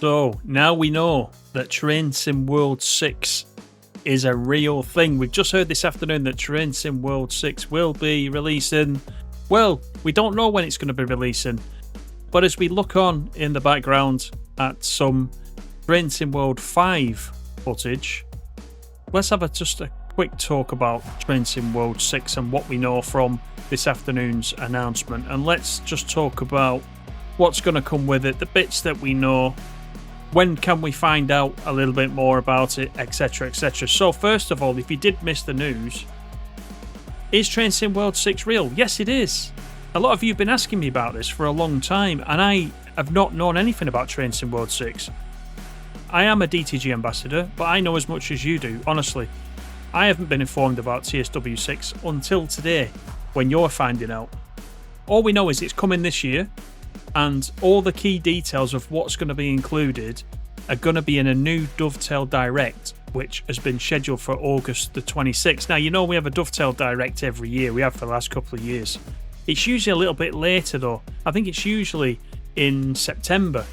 So now we know that Train Sim World 6 is a real thing. We've just heard this afternoon that Train Sim World 6 will be releasing. Well, we don't know when it's going to be releasing, but as we look on in the background at some Train Sim World 5 footage, let's have just a quick talk about Train Sim World 6 and what we know from this afternoon's announcement. And let's just talk about what's going to come with it, the bits that we know, when can we find out a little bit more about it, etc, etc. So first of all, if you did miss the news, is Train Sim World 6 real? Yes, it is. A lot of you have been asking me about this for a long time, and I have not known anything about Train Sim World 6. I am a DTG ambassador, but I know as much as you do, honestly. I haven't been informed about TSW6 until today, when you're finding out. All we know is it's coming this year, and all the key details of what's going to be included are going to be in a new Dovetail Direct, which has been scheduled for August the 26th. Now, you know we have a Dovetail Direct every year. We have for the last couple of years. It's usually a little bit later, though. I think it's usually in September.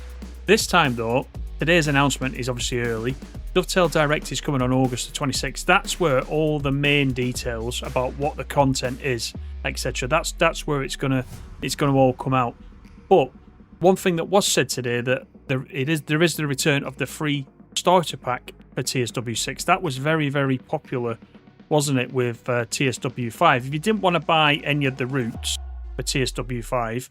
This time, though, today's announcement is obviously early. Dovetail Direct is coming on August the 26th. That's where all the main details about what the content is, etc. That's where it's gonna all come out. But one thing that was said today, that there is the return of the free starter pack for TSW6. That was very, very popular, wasn't it, with TSW5? If you didn't want to buy any of the routes for TSW5,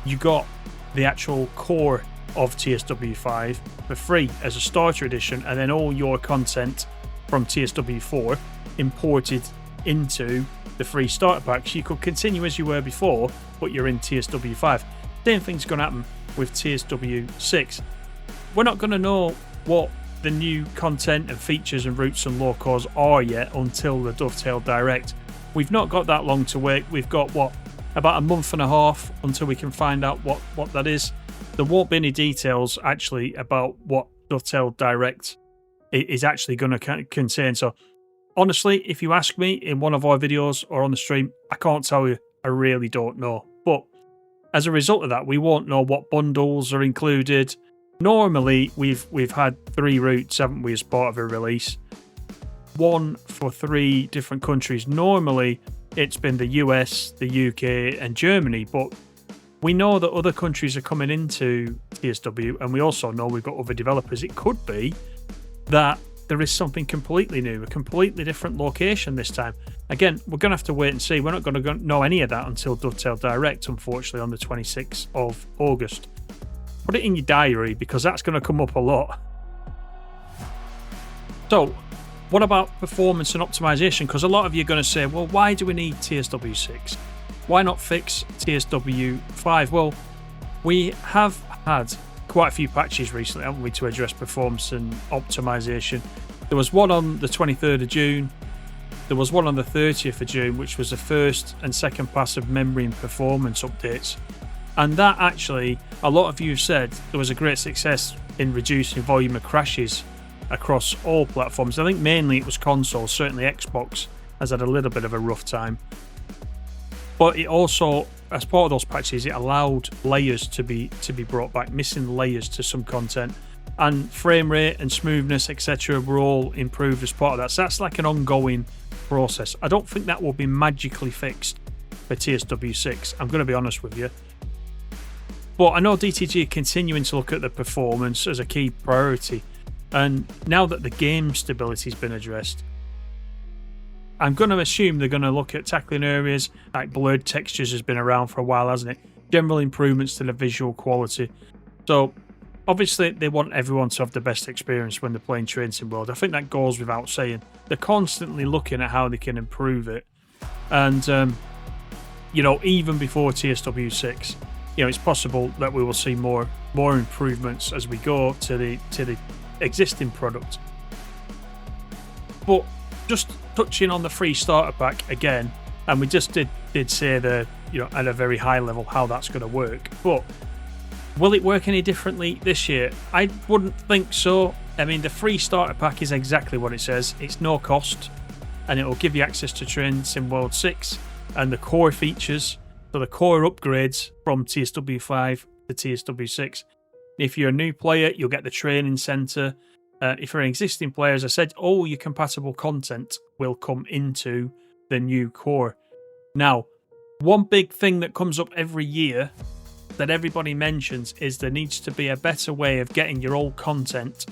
you got the actual core of TSW5 for free as a starter edition, and then all your content from TSW4 imported into the free starter pack. So you could continue as you were before, but you're in TSW5. Same thing's going to happen with TSW6. We're not going to know what the new content and features and routes and locals are yet until the Dovetail Direct. We've not got that long to wait. We've got, about a month and a half until we can find out what that is. There won't be any details actually about what Dovetail Direct is actually going to contain. So honestly, if you ask me in one of our videos or on the stream, I can't tell you. I really don't know. But as a result of that, we won't know what bundles are included. Normally, we've had 3 routes, haven't we, as part of a release. 1 for 3 different countries. Normally, it's been the US, the UK, and Germany, but we know that other countries are coming into TSW, and we also know we've got other developers. It could be that there is something completely new, a completely different location this time. Again, we're going to have to wait and see. We're not going to know any of that until Dovetail Direct, unfortunately, on the 26th of August. Put it in your diary, because that's going to come up a lot. So, what about performance and optimization? Because a lot of you are going to say, well, why do we need TSW6? Why not fix TSW5? Well, we have had quite a few patches recently, haven't we, to address performance and optimization. There was one on the 23rd of June. There was one on the 30th of June, which was the first and second pass of memory and performance updates. And that actually, a lot of you have said there was a great success in reducing volume of crashes across all platforms. I think mainly it was console. Certainly Xbox has had a little bit of a rough time. But it also, as part of those patches, it allowed layers to be brought back, missing layers to some content. And frame rate and smoothness, etc., were all improved as part of that. So that's like an ongoing process. I don't think that will be magically fixed for TSW6. I'm going to be honest with you. But I know DTG are continuing to look at the performance as a key priority. And now that the game stability has been addressed, I'm going to assume they're going to look at tackling areas like blurred textures has been around for a while, hasn't it? General improvements to the visual quality. So obviously they want everyone to have the best experience when they're playing Train Sim World. I think that goes without saying. They're constantly looking at how they can improve it. And, even before TSW6, it's possible that we will see more improvements as we go to the existing product. But just touching on the free starter pack again, and we just did say at a very high level how that's going to work, but will it work any differently this year? I wouldn't think so. I mean, the free starter pack is exactly what it says. It's no cost, and it will give you access to Train Sim World 6 and the core features, so the core upgrades from TSW5 to TSW6. If you're a new player, you'll get the training centre. If you're an existing player, as I said, all your compatible content will come into the new core. Now, one big thing that comes up every year that everybody mentions is there needs to be a better way of getting your old content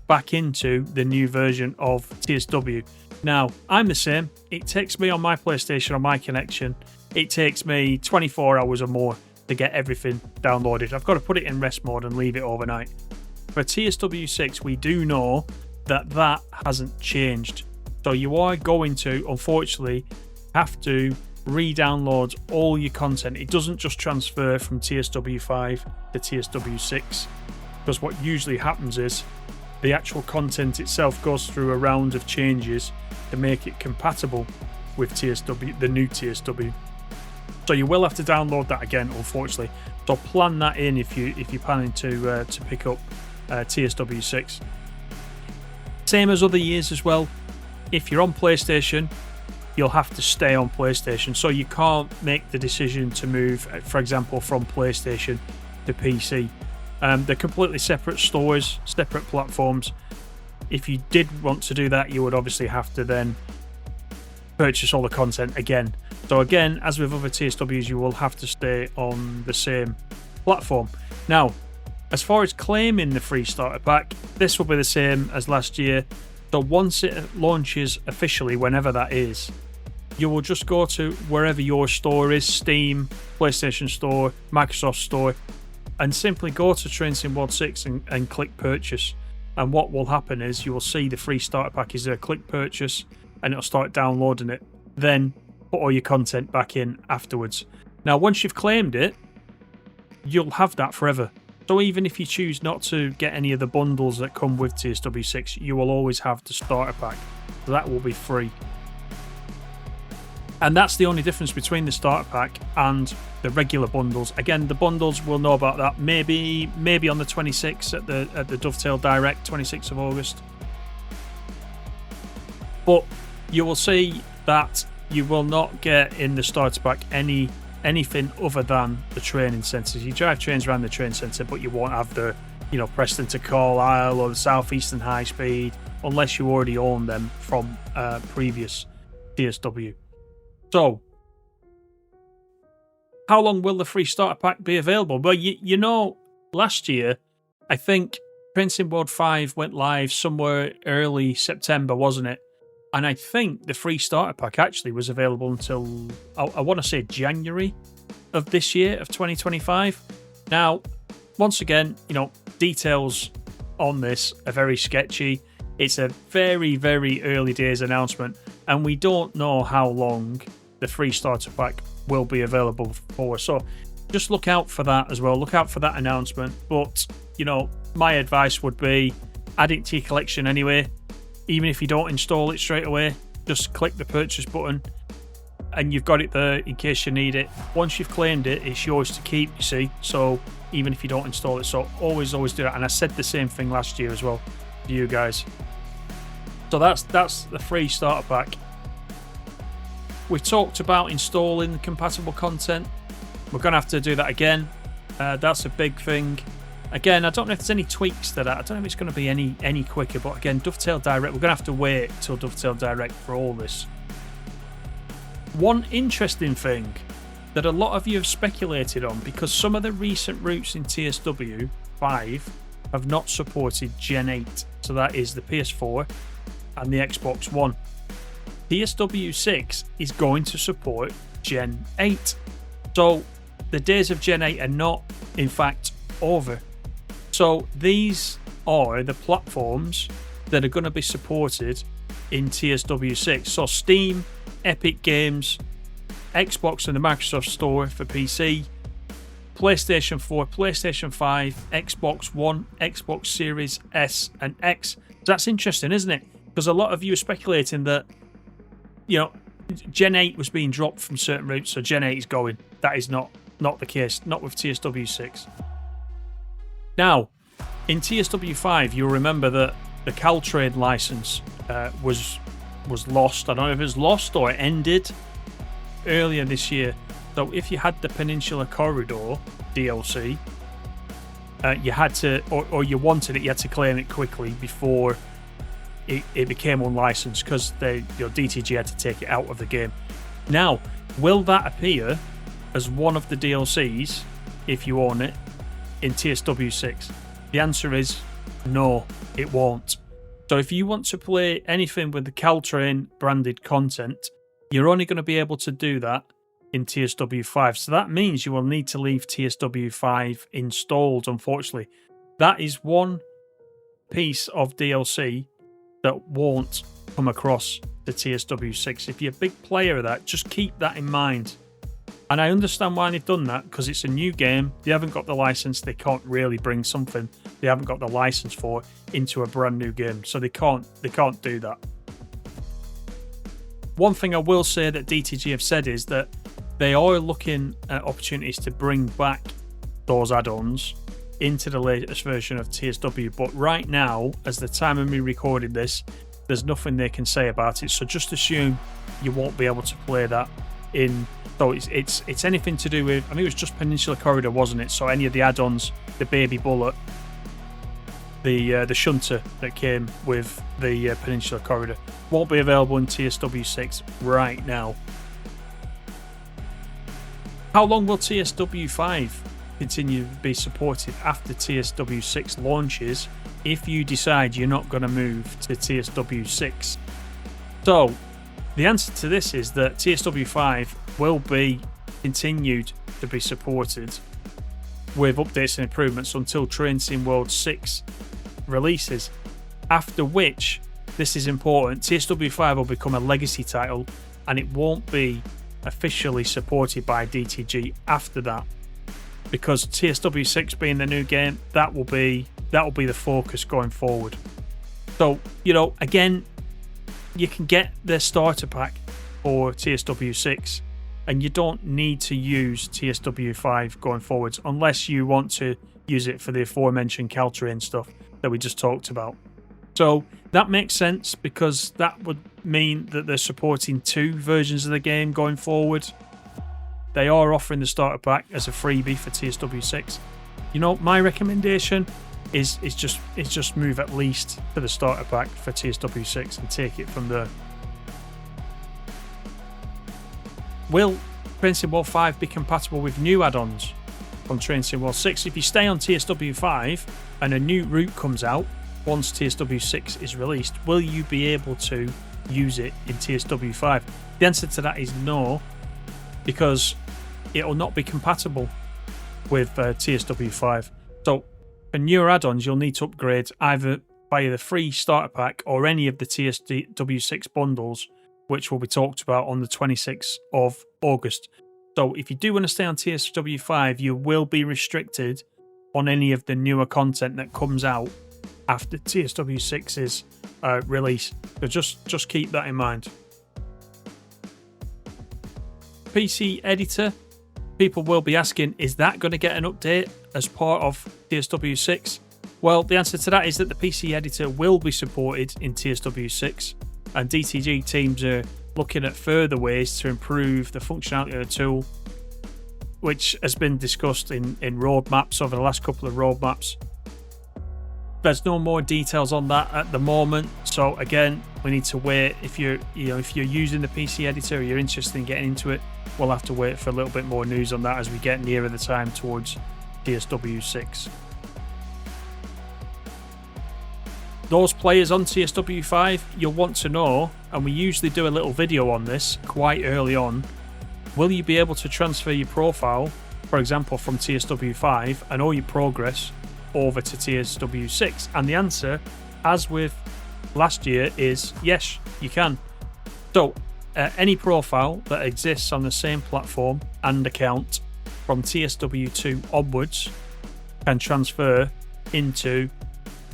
back into the new version of TSW. Now, I'm the same. It takes me on my PlayStation, on my connection, it takes me 24 hours or more to get everything downloaded. I've got to put it in rest mode and leave it overnight. For TSW6, we do know that that hasn't changed. So you are going to, unfortunately, have to re-download all your content. It doesn't just transfer from TSW5 to TSW6, because what usually happens is the actual content itself goes through a round of changes to make it compatible with TSW, the new TSW. So you will have to download that again, unfortunately. So plan that in if you're planning to pick up TSW6. Same as other years as well. If you're on PlayStation, you'll have to stay on PlayStation. So you can't make the decision to move, for example, from PlayStation to PC. They're completely separate stores, separate platforms. If you did want to do that, you would obviously have to then purchase all the content again. So again, as with other TSWs, you will have to stay on the same platform. Now, as far as claiming the free starter pack, this will be the same as last year. So once it launches officially, whenever that is, you will just go to wherever your store is, Steam, PlayStation Store, Microsoft Store, and simply go to Train Sim World 6 and click purchase. And what will happen is you will see the free starter pack is there, click purchase, and it'll start downloading it. Then put all your content back in afterwards. Now, once you've claimed it, you'll have that forever. So even if you choose not to get any of the bundles that come with TSW6, you will always have the starter pack. So that will be free. And that's the only difference between the starter pack and the regular bundles. Again, the bundles, we'll know about that maybe on the 26th at the Dovetail Direct, 26th of August. But you will see that you will not get in the starter pack anything other than the training centres. You drive trains around the train centre, but you won't have the, Preston to Carlisle or the South Eastern High Speed, unless you already own them from previous TSW. So, how long will the free starter pack be available? Well, last year, I think Train Sim World 5 went live somewhere early September, wasn't it? And I think the free starter pack actually was available until, I want to say January of this year, of 2025. Now, once again, details on this are very sketchy. It's a very, very early days announcement, and we don't know how long the free starter pack will be available for. So just look out for that as well. Look out for that announcement. But, my advice would be add it to your collection anyway. Even if you don't install it straight away, just click the purchase button and you've got it there in case you need it. Once you've claimed it, it's yours to keep, you see. So even if you don't install it, so always do that. And I said the same thing last year as well to you guys. So that's the free starter pack. We've talked about installing compatible content. We're going to have to do that again. That's a big thing. Again, I don't know if there's any tweaks to that. I don't know if it's going to be any quicker. But again, Dovetail Direct, we're going to have to wait till Dovetail Direct for all this. One interesting thing that a lot of you have speculated on, because some of the recent routes in TSW 5 have not supported Gen 8. So that is the PS4 and the Xbox One. TSW6 is going to support Gen 8. So the days of Gen 8 are not, in fact, over. So these are the platforms that are going to be supported in TSW6. So Steam, Epic Games, Xbox and the Microsoft Store for PC, PlayStation 4, PlayStation 5, Xbox One, Xbox Series S and X. So that's interesting, isn't it? Because a lot of you are speculating that, Gen 8 was being dropped from certain routes, so Gen 8 is going. That is not the case, not with TSW6. Now, in TSW5, you'll remember that the Caltrain license was lost. I don't know if it was lost or it ended earlier this year. So if you had the Peninsula Corridor DLC, you had to, or you wanted it, you had to claim it quickly before it became unlicensed, because DTG had to take it out of the game. Now, will that appear as one of the DLCs if you own it in TSW6? The answer is no, it won't. So if you want to play anything with the Caltrain branded content, you're only going to be able to do that in TSW5. So that means you will need to leave TSW5 installed, unfortunately. That is one piece of DLC that won't come across the TSW6. If you're a big player of that, just keep that in mind. And I understand why they've done that, because it's a new game. They haven't got the license. They can't really bring something they haven't got the license for into a brand new game. So they can't do that. One thing I will say that DTG have said is that they are looking at opportunities to bring back those add-ons into the latest version of TSW. But right now, as the time of me recording this, there's nothing they can say about it. So just assume you won't be able to play that in. So it's anything to do with, I think it was just Peninsula Corridor, wasn't it? So any of the add-ons, the Baby Bullet, the Shunter that came with the Peninsula Corridor, won't be available in TSW6 right now. How long will TSW5 continue to be supported after TSW6 launches if you decide you're not going to move to TSW6? So the answer to this is that TSW5 will be continued to be supported with updates and improvements until Train Sim World 6 releases, after which, this is important, TSW5 will become a legacy title and it won't be officially supported by DTG after that, because TSW6 being the new game, that will be the focus going forward. So, again, you can get the starter pack for TSW6 and you don't need to use TSW5 going forwards unless you want to use it for the aforementioned Caltrain stuff that we just talked about. So that makes sense, because that would mean that they're supporting two versions of the game going forward. They are offering the starter pack as a freebie for TSW6. My recommendation is just move at least to the starter pack for TSW6 and take it from there. Will Train Sim World 5 be compatible with new add-ons from Train Sim World 6? If you stay on TSW5 and a new route comes out once TSW6 is released, will you be able to use it in TSW5? The answer to that is no, because it will not be compatible with TSW5. So for newer add-ons, you'll need to upgrade either via the free starter pack or any of the TSW6 bundles, which will be talked about on the 26th of August. So if you do want to stay on TSW5, you will be restricted on any of the newer content that comes out after TSW6's release. So just keep that in mind. PC editor, people will be asking, is that going to get an update as part of TSW6? Well, the answer to that is that the PC editor will be supported in TSW6, and DTG teams are looking at further ways to improve the functionality of the tool, which has been discussed in roadmaps over the last couple of roadmaps. There's no more details on that at the moment, so again, we need to wait. If you're using the PC editor or you're interested in getting into it, we'll have to wait for a little bit more news on that as we get nearer the time towards TSW6. Those players on TSW5, you'll want to know, and we usually do a little video on this quite early on, will you be able to transfer your profile, for example, from TSW5 and all your progress over to TSW6? And the answer, as with last year, is yes, you can. So any profile that exists on the same platform and account from TSW2 onwards can transfer into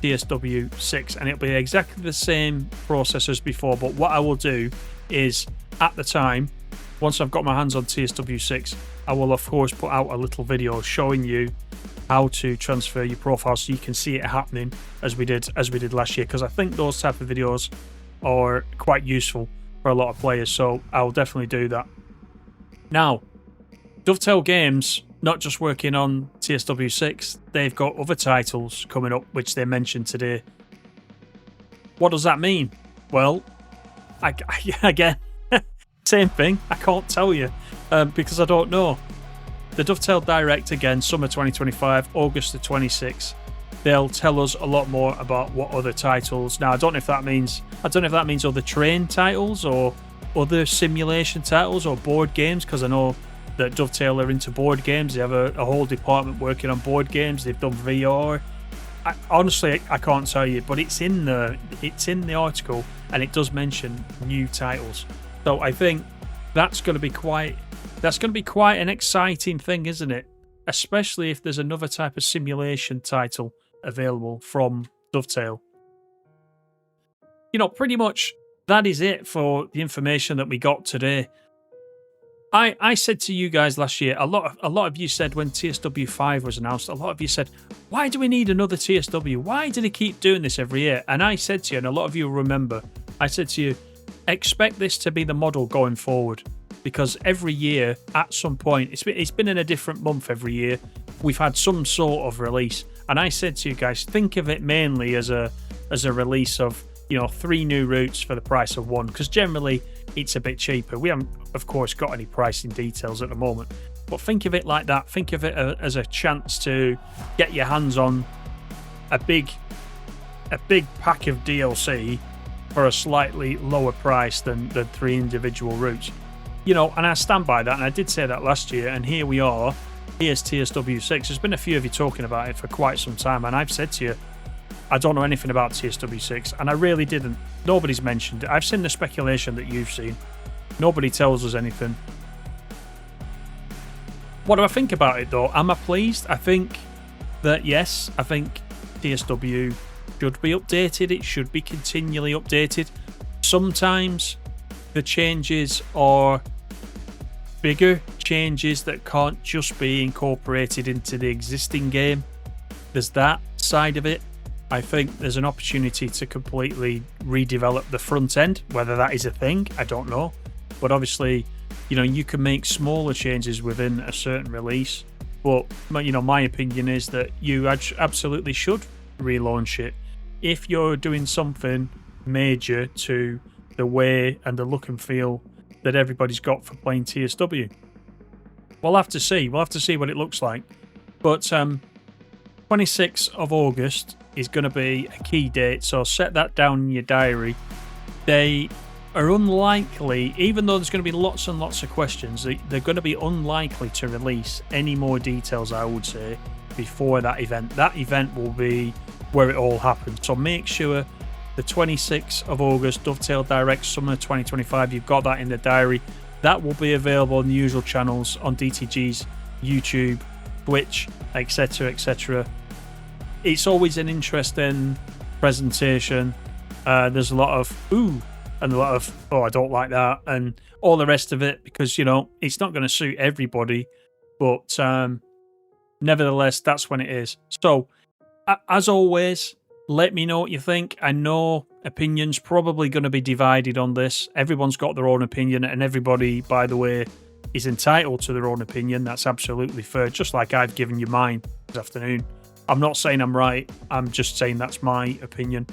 TSW6, and it'll be exactly the same process as before. But what I will do is, at the time, once I've got my hands on TSW6, I will of course put out a little video showing you how to transfer your profile so you can see it happening as we did last year, because I think those type of videos are quite useful for a lot of players, so I'll definitely do that. Now, Dovetail Games not just working on TSW6, they've got other titles coming up, which they mentioned today. What does that mean? Well, again, same thing. I can't tell you because I don't know. The Dovetail Direct again, summer 2025, August the 26th. They'll tell us a lot more about what other titles. Now, I don't know if that means other train titles or other simulation titles or board games, because I know that Dovetail are into board games. They have a whole department working on board games. They've done VR. Honestly, I can't tell you, but it's in the article, and it does mention new titles. So I think that's going to be quite an exciting thing, isn't it? Especially if there's another type of simulation title available from Dovetail. Pretty much that is it for the information that we got today. I said to you guys last year, a lot of you said when TSW5 was announced, a lot of you said, why do we need another TSW? Why do they keep doing this every year? And I said to you, and a lot of you will remember, I said to you, expect this to be the model going forward, because every year at some point, it's been in a different month every year, we've had some sort of release. And I said to you guys, think of it mainly as a release of 3 new routes for the price of 1, because generally it's a bit cheaper. We haven't, of course, got any pricing details at the moment, but think of it like that. Think of it as a chance to get your hands on a big pack of DLC for a slightly lower price than the 3 individual routes. And I stand by that, and I did say that last year, and here we are. Here's TSW6. There's been a few of you talking about it for quite some time, and I've said to you, I don't know anything about TSW6, and I really didn't. Nobody's mentioned it. I've seen the speculation that you've seen. Nobody tells us anything. What do I think about it, though? Am I pleased? I think that, yes, I think TSW should be updated. It should be continually updated. Sometimes the changes are bigger changes that can't just be incorporated into the existing game. There's that side of it. I think there's an opportunity to completely redevelop the front end. Whether that is a thing, I don't know. But obviously, you can make smaller changes within a certain release. But, my opinion is that you absolutely should relaunch it if you're doing something major to the way and the look and feel that everybody's got for playing TSW. We'll have to see. We'll have to see what it looks like. But 26th of August is going to be a key date, so set that down in your diary. They are unlikely, even though there's going to be lots and lots of questions, they're going to be unlikely to release any more details, I would say, before that event. That event will be where it all happens. So make sure the 26th of August, Dovetail Direct Summer 2025, you've got that in the diary. That will be available on the usual channels on DTG's YouTube, Twitch, etc, etc. It's always an interesting presentation. There's a lot of ooh and a lot of oh, I don't like that, and all the rest of it, because it's not going to suit everybody, but nevertheless, that's when it is. So as always, let me know what you think. I know opinions probably going to be divided on this. Everyone's got their own opinion, and everybody, by the way, is entitled to their own opinion. That's absolutely fair, just like I've given you mine this afternoon. I'm not saying I'm right, I'm just saying that's my opinion.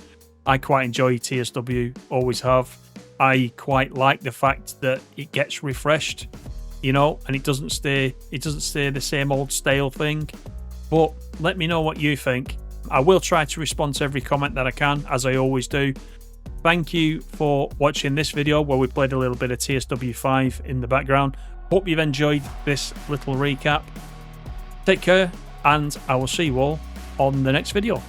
I quite enjoy TSW, always have. I quite like the fact that it gets refreshed, and it doesn't stay the same old stale thing. But let me know what you think. I will try to respond to every comment that I can, as I always do. Thank you for watching this video where we played a little bit of TSW5 in the background. Hope you've enjoyed this little recap. Take care, and I will see you all on the next video.